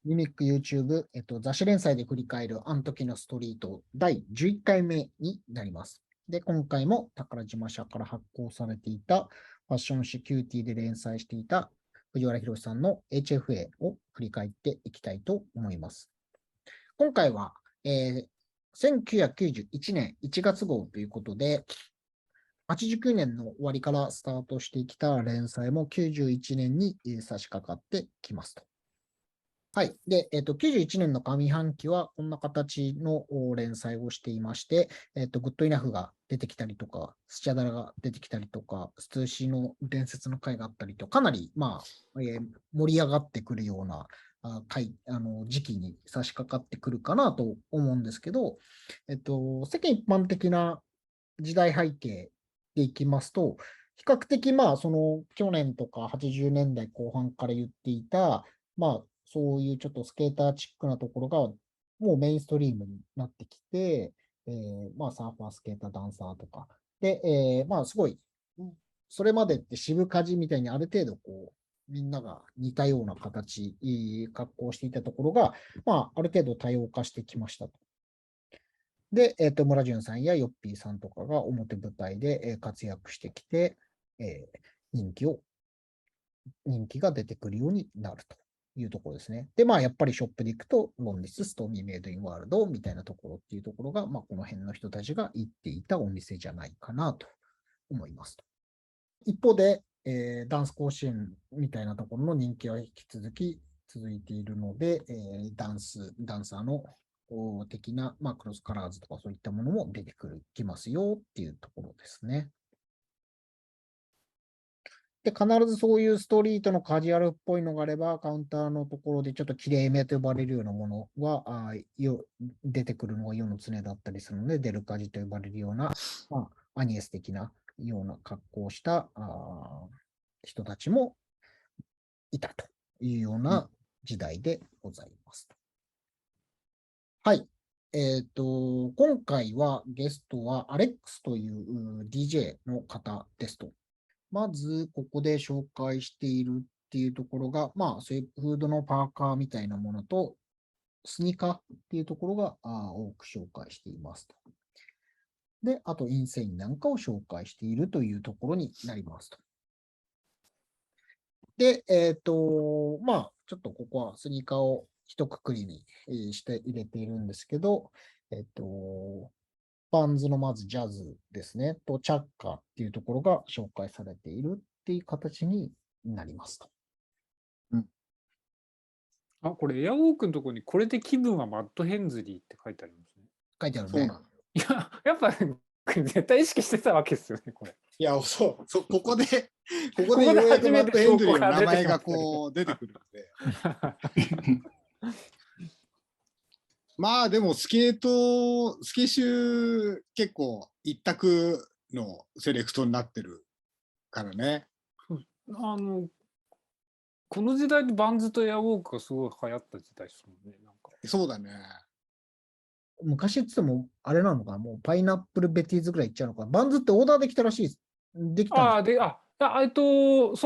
ミミック YouTube、雑誌連載で振り返るあの時のストリート第11回目になります。で、今回も宝島社から発行されていたファッション誌キューティーで連載していた藤原宏さんの HFA を振り返っていきたいと思います。今回は、1991年1月号ということで、89年の終わりからスタートしてきた連載も91年に差し掛かってきますと。はい。で、91年の上半期はこんな形の連載をしていまして、グッドイナフが出てきたりとか、スチャダラが出てきたりとか、スツーシーの伝説の回があったりと、かなり、盛り上がってくるような時期に差し掛かってくるかなと思うんですけど、世間一般的な時代背景でいきますと、比較的、その去年とか80年代後半から言っていた、そういうちょっとスケーターチックなところが、もうメインストリームになってきて、サーファー、スケーター、ダンサーとか。で、すごい、それまでって渋カジみたいにある程度、みんなが似たような形、格好をしていたところが、ある程度多様化してきましたと。で、村淳さんやヨッピーさんとかが表舞台で活躍してきて、人気が出てくるようになるというところですね。で、やっぱりショップで行くと、ロンリス、ストーミーメイドインワールドみたいなところっていうところが、この辺の人たちが行っていたお店じゃないかなと思いますと。一方で、ダンス甲子園みたいなところの人気は引き続き続いているので、ダンサーの的な、クロスカラーズとかそういったものも出てきますよっていうところですね。で、必ずそういうストリートのカジュアルっぽいのがあれば、カウンターのところでちょっと綺麗めと呼ばれるようなものは、出てくるのが世の常だったりするので、デルカジと呼ばれるような、アニエス的なような格好をした人たちもいたというような時代でございます。はい。今回はゲストはアレックスという DJ の方ですと。まず、ここで紹介しているっていうところが、そういうフードのパーカーみたいなものと、スニーカーっていうところが多く紹介していますと。で、あと、インセインなんかを紹介しているというところになりますと。で、ちょっとここはスニーカーを一括りにして入れているんですけど、バンズのまずジャズですね、とチャッカーっていうところが紹介されているっていう形になりますと。これエアウォークのところにこれで気分はマッドヘンズリーって書いてありますね。書いてあるね。そうなの。いやっぱ、絶対意識してたわけですよね、これ。いや、ここでこでようやくマット・ヘンドリーの名前が出てくるので。でもスケーシュー結構一択のセレクトになってるからね。この時代にバンズとエアウォークがすごい流行った時代ですもんね。そうだね。昔って言っても、あれなのかな、もうパイナップルベティーズぐらいいっちゃうのかな。バンズってオーダーできたらしいです。できたんです。そ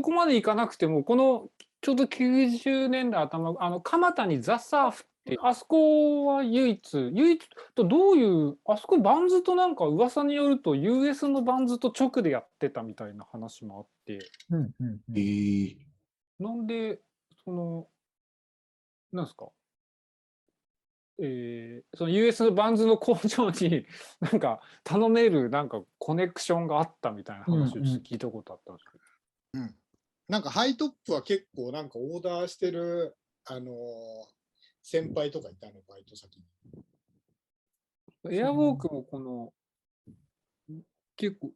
こまでいかなくても、このちょうど90年代頭、蒲田にザ・サーフって、あそこは唯一とどういう、あそこバンズとなんか噂によると US のバンズと直でやってたみたいな話もあって、なんで、なんですか、その US のバンズの工場になんか頼めるなんかコネクションがあったみたいな話を聞いたことあったんですけど。なんかハイトップは結構なんかオーダーしてる、先輩とかいたの、バイト先に。エアウォークもこの結構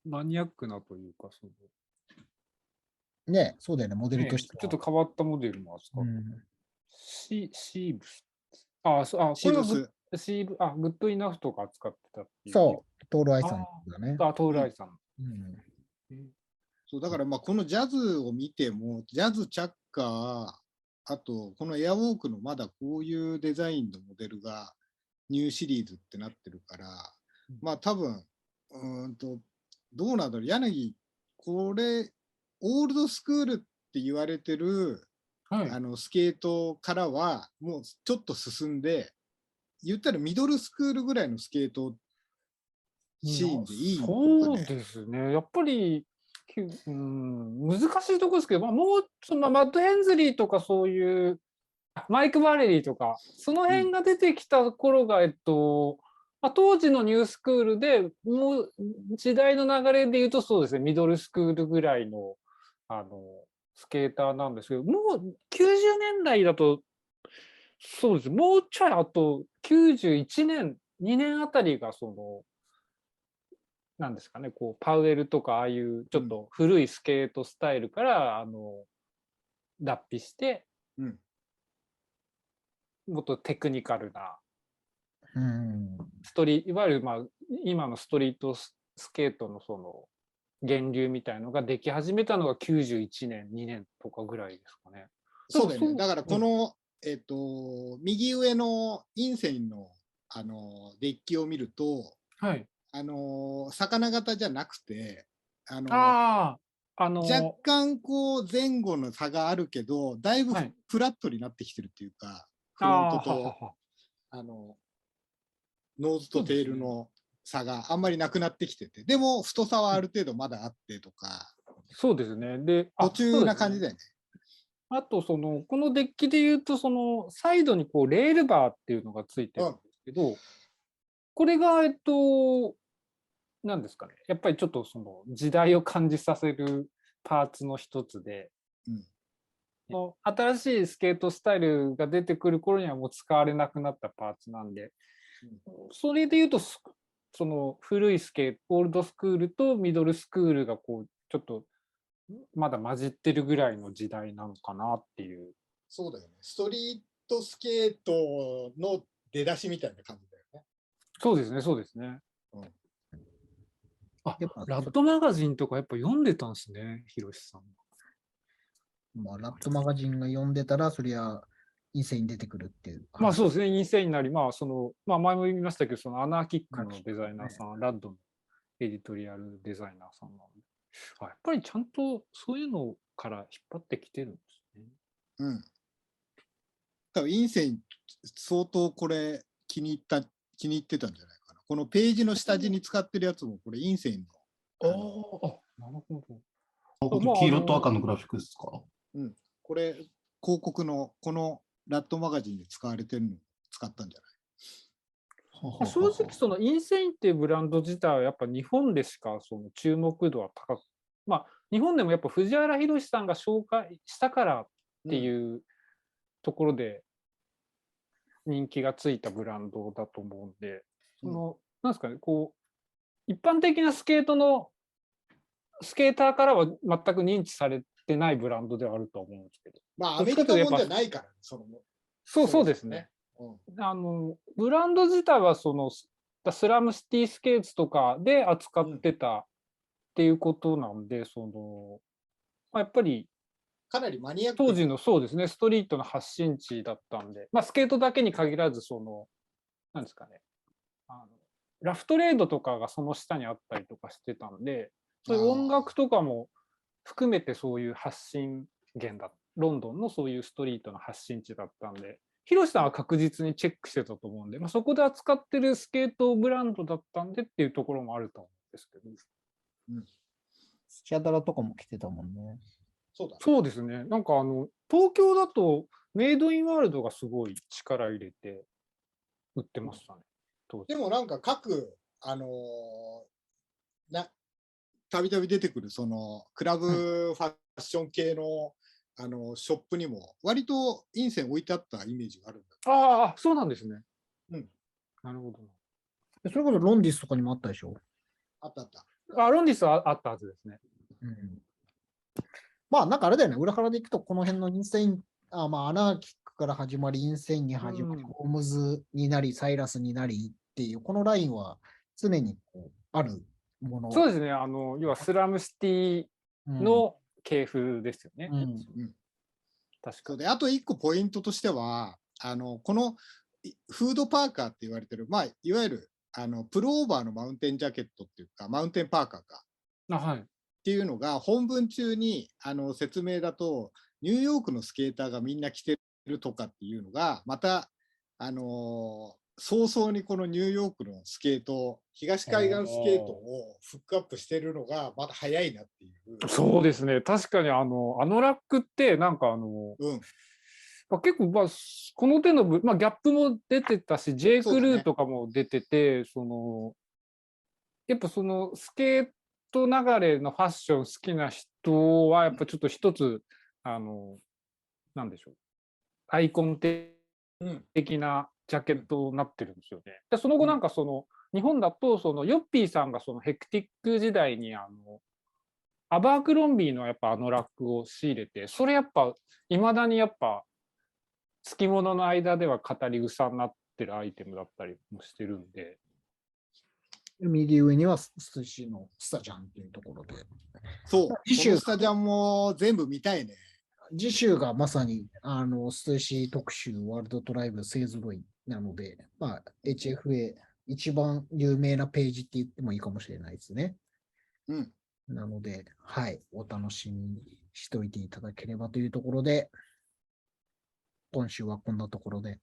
マニアックなというか、ね、そうだよね、モデルとしては。ちょっと変わったモデルも扱って、シーブス。これはグッドイナフとか扱ってたっていう。そう、トールアイさんだね。トールアイさん。そうだからこのジャズを見ても、ジャズ、チャッカー、あとこのエアウォークのまだこういうデザインのモデルがニューシリーズってなってるから、多分、どうなんだろう、柳、これ、オールドスクールって言われてるはい。スケートからはもうちょっと進んで、言ったらミドルスクールぐらいのスケートシーンでいいのかそうね。ですね。やっぱり、難しいところですけど、もうマッド・ヘンズリーとかそういう、マイク・バレリーとか、その辺が出てきた頃が、当時のニュースクールで、もう時代の流れで言うとそうですね、ミドルスクールぐらいの、スケーターなんですけど、もう90年代だと、そうです。もうちょいあと91年、2年あたりがなんですかね、パウエルとかああいうちょっと古いスケートスタイルから、脱皮して、うんもっとテクニカルな、うん。いわゆる、今のストリートスケートの源流みたいのができ始めたのが91年、2年とかぐらいですかね。そうだよね。だからこうんの、右上の陰線の、デッキを見ると、はい。魚型じゃなくて、ああ、若干こう前後の差があるけど、だいぶはい。フラットになってきてるっていうか、フあロントあ、ははとは。ノーズとテールの差があんまりなくなってきてて、でも太さはある程度まだあってとか、そうですね。で、途中そうですね。な感じだよね。あと、このデッキで言うと、サイドにレールバーっていうのがついてるんですけど、これが、なんですかね。やっぱりちょっと時代を感じさせるパーツの一つで、うんもう新しいスケートスタイルが出てくる頃にはもう使われなくなったパーツなんで、それで言うと、その古いスケート、オールドスクールとミドルスクールがちょっとまだ混じってるぐらいの時代なのかなっていう。そうだよね。ストリートスケートの出だしみたいな感じだよね。そうですね、そうですね。うんやっぱラッドマガジンとかやっぱ読んでたんですね、ヒロシさん。ラッドマガジンが読んでたら、そりゃ、陰性に出てくるっていう話。そうですね、陰性になり、前も言いましたけど、アナーキックのデザイナーさん、ラッドのエディトリアルデザイナーさんなんで、やっぱりちゃんとそういうのから引っ張ってきてるんですね。うん。多分、インセイン、相当これ気に入ってたんじゃないかな。このページの下地に使ってるやつも、これインセインの。なるほど。黄色と赤のグラフィックですか？これ、広告の、このラッドマガジンで使われてるのを使ったんじゃない？正直インセインっていうブランド自体はやっぱ日本でしか注目度は高く、日本でもやっぱ藤原宏さんが紹介したからっていうところで人気がついたブランドだと思うんで、なんですかね、一般的なスケーターからは全く認知されてないブランドではあると思うんですけど。アメリカもんじゃないから、そうですね。ブランド自体はスラムシティスケーツとかで扱ってたっていうことなんで、やっぱりかなりマニアック当時のそうですね、ストリートの発信地だったんで、スケートだけに限らずなんですかね、ラフトレードとかがその下にあったりとかしてたんで、そういう音楽とかも含めてそういう発信源だ、ロンドンのそういうストリートの発信地だったんで、ヒロシさんは確実にチェックしてたと思うんで、そこで扱ってるスケートブランドだったんでっていうところもあると思うんですけど。スチャダラとかも来てたもんね。そうですね。なんか東京だとメイドインワールドがすごい力入れて売ってましたね。でもなんか各、たびたび出てくるクラブファッション系の、ショップにも割と陰線置いてあったイメージがあるんだ。そうなんですね。なるほど。それこそロンディスとかにもあったでしょ？あったあった。ロンディスはあったはずですね。なんかあれだよね、裏腹でいくと、この辺のインセイン、アナーキックから始まり、インセインに始まり、ホームズになり、サイラスになりっていう、このラインは常にあるもの。そうですね、要はスラムシティの系譜ですよね。確かで、あと一個ポイントとしては、このフードパーカーって言われてる、いわゆるプルオーバーのマウンテンジャケットっていうか、マウンテンパーカーか。はい。っていうのが本文中に説明だとニューヨークのスケーターがみんな着てるとかっていうのが、また、早々にこのニューヨークのスケート、東海岸スケートをフックアップしてるのがまだ早いなっていう。そうですね。確かにあのラックってなんかうん。まあ、結構、まあ、この手のまあ、ギャップも出てたし、J. そうだねクルーとかも出てて、やっぱそのスケート流れのファッション好きな人は、やっぱちょっと一つ、なんでしょう、アイコンうん。的なジャケットになってるんですよね。で、その後なんか日本だと、ヨッピーさんがそのヘクティック時代にアバークロンビーのやっぱラックを仕入れて、それやっぱ、いまだにやっぱ、つきものの間では語り草になってるアイテムだったりもしてるんで。右上にはスシのスタジャンっていうところで。そう。こ次週のスタジャンも全部見たいね。次週がまさに、スシ特集ワールドトライブ勢ぞろいなので、まあ、HFA 一番有名なページって言ってもいいかもしれないですね。うん。なので、はい、お楽しみにしておいていただければというところで、今週はこんなところで。